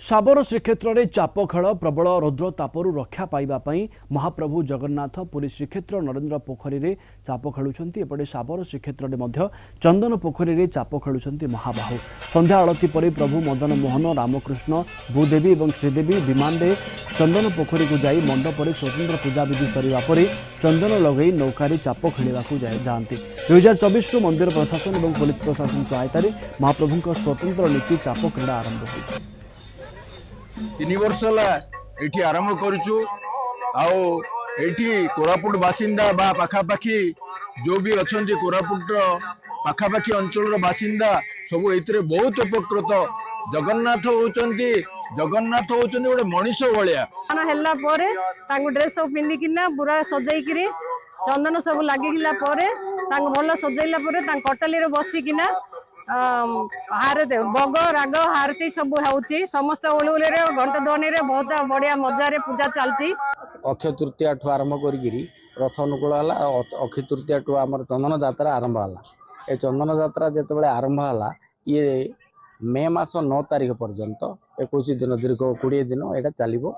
साबर श्रीक्षेत्र में चाप खेल प्रबल रौद्र तापरू रक्षा पाइबापी महाप्रभु जगन्नाथ पुरी श्रीक्षेत्र नरेन्द्र पोखरी में चाप खेलुंट एपटे साबर श्रीक्षेत्र में चंदन पोखरी में चाप खेलुंट महाबाहु संध्या आलती पर प्रभु मदन मोहन रामकृष्ण भूदेवी और श्रीदेवी विमान में चंदन पोखरी को जाई मंडप में स्वतंत्र पूजा विधि सरवा पर चंदन लगे नौकार चाप खेलवाक जाती 2024 मंदिर प्रशासन और पुलिस प्रशासन सहायतार महाप्रभु स्वतंत्र नीति चाप क्रीड़ा आरंभ हो 3 वर्ष एठी आरंभ करूछु आओ एठी कोरापुट बासिंदा बा पाखापाखी जो भी अछंती कोरापुट पाखापाखी अंचल बासिंदा सब एथिरे बहुत उपकृत जगन्नाथ होचंती गोटे मनीष भलिया हेला परे तांको ड्रेस सब पिंधिकिना पूरा सजाइकिरी चंदन सब लागिला परे तांको भल सजाइला परे तांको कटली रे बसिकिना हारते बग राग हारती सब होउची समस्त ओलुले रे घंटा ध्वनि रे बहुत बढ़िया मजा रे पूजा चलची। अक्षय तृतीया ठू आरंभ करी रथ अनुकूल है अक्षय तृतीया ठू आम चंदन यात्रा आरंभ है। ए चंदन यात्रा जिते आरंभ है ये मे मास 9 तारिख पर्यंत 21 दिन दीर्घ 20 दिन यहाँ चलो।